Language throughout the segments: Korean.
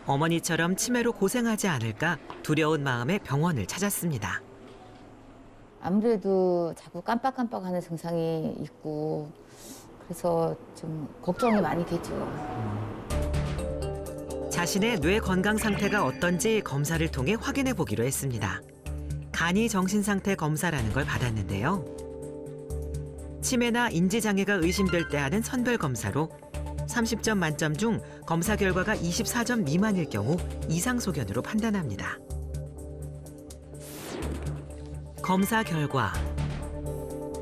어머니처럼 치매로 고생하지 않을까 두려운 마음에 병원을 찾았습니다. 아무래도 자꾸 깜빡깜빡하는 증상이 있고 그래서 좀 걱정이 많이 되죠. 자신의 뇌 건강 상태가 어떤지 검사를 통해 확인해 보기로 했습니다. 간이 정신상태 검사라는 걸 받았는데요. 치매나 인지장애가 의심될 때 하는 선별 검사로 30점 만점 중 검사 결과가 24점 미만일 경우 이상소견으로 판단합니다. 검사 결과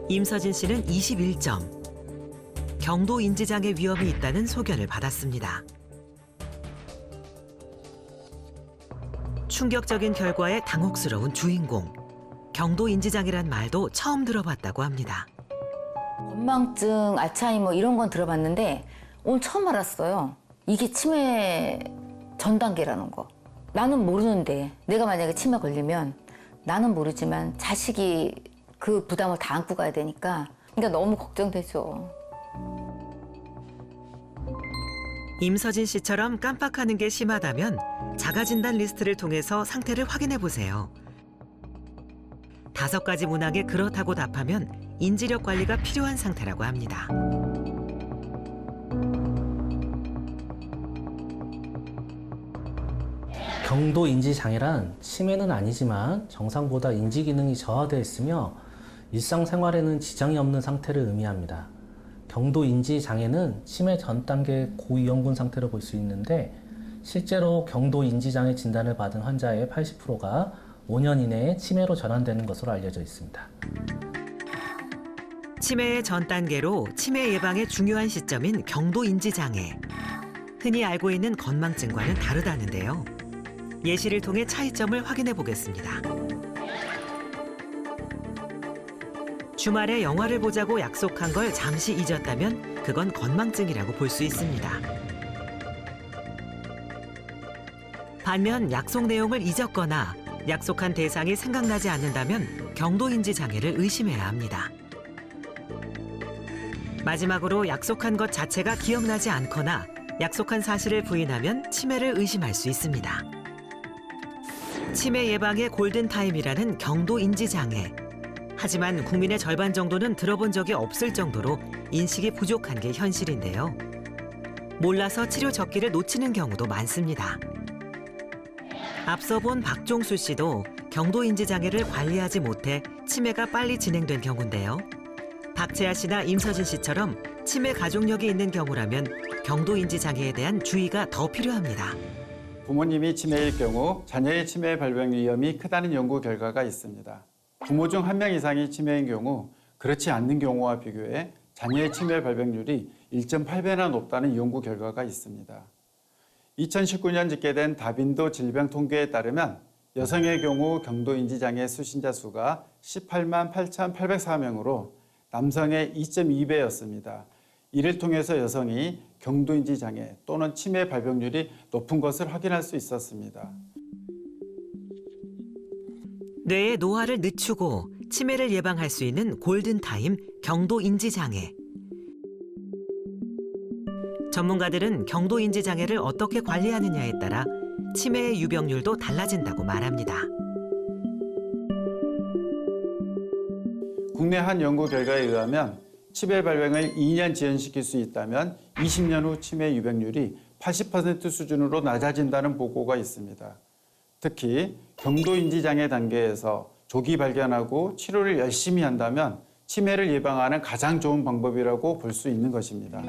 임서진 씨는 21점. 경도 인지장애 위험이 있다는 소견을 받았습니다. 충격적인 결과에 당혹스러운 주인공. 경도 인지장애란 말도 처음 들어봤다고 합니다. 건망증, 알츠하이머 이런 건 들어봤는데 오늘 처음 알았어요. 이게 치매 전 단계라는 거. 나는 모르는데 내가 만약에 치매 걸리면 나는 모르지만 자식이 그 부담을 다 안고 가야 되니까 그러니까 너무 걱정되죠. 임서진 씨처럼 깜빡하는 게 심하다면 자가진단 리스트를 통해서 상태를 확인해 보세요. 5가지 문항에 그렇다고 답하면 인지력 관리가 필요한 상태라고 합니다. 경도 인지 장애란 치매는 아니지만 정상보다 인지 기능이 저하되어 있으며 일상생활에는 지장이 없는 상태를 의미합니다. 경도 인지 장애는 치매 전 단계 고위험군 상태로 볼 수 있는데 실제로 경도 인지 장애 진단을 받은 환자의 80%가 5년 이내에 치매로 전환되는 것으로 알려져 있습니다. 치매의 전 단계로 치매 예방의 중요한 시점인 경도 인지 장애. 흔히 알고 있는 건망증과는 다르다는데요. 예시를 통해 차이점을 확인해 보겠습니다. 주말에 영화를 보자고 약속한 걸 잠시 잊었다면 그건 건망증이라고 볼 수 있습니다. 반면 약속 내용을 잊었거나 약속한 대상이 생각나지 않는다면 경도인지 장애를 의심해야 합니다. 마지막으로 약속한 것 자체가 기억나지 않거나 약속한 사실을 부인하면 치매를 의심할 수 있습니다. 치매 예방의 골든타임이라는 경도인지 장애. 하지만 국민의 절반 정도는 들어본 적이 없을 정도로 인식이 부족한 게 현실인데요. 몰라서 치료 적기를 놓치는 경우도 많습니다. 앞서 본 박종수 씨도 경도인지 장애를 관리하지 못해 치매가 빨리 진행된 경우인데요. 박재하 씨나 임서진 씨처럼 치매 가족력이 있는 경우라면 경도인지 장애에 대한 주의가 더 필요합니다. 부모님이 치매일 경우 자녀의 치매 발병 위험이 크다는 연구 결과가 있습니다. 부모 중 1명 이상이 치매인 경우 그렇지 않는 경우와 비교해 자녀의 치매 발병률이 1.8배나 높다는 연구 결과가 있습니다. 2019년 집계된 다빈도 질병 통계에 따르면 여성의 경우 경도인지 장애 수신자 수가 18만 8,804명으로 남성의 2.2배였습니다. 이를 통해서 여성이 경도인지 장애 또는 치매 발병률이 높은 것을 확인할 수 있었습니다. 뇌의 노화를 늦추고 치매를 예방할 수 있는 골든타임 경도인지 장애. 전문가들은 경도인지 장애를 어떻게 관리하느냐에 따라 치매의 유병률도 달라진다고 말합니다. 국내 한 연구 결과에 의하면 치매 발병을 2년 지연시킬 수 있다면 20년 후 치매 유병률이 80% 수준으로 낮아진다는 보고가 있습니다. 특히 경도인지 장애 단계에서 조기 발견하고 치료를 열심히 한다면 치매를 예방하는 가장 좋은 방법이라고 볼 수 있는 것입니다.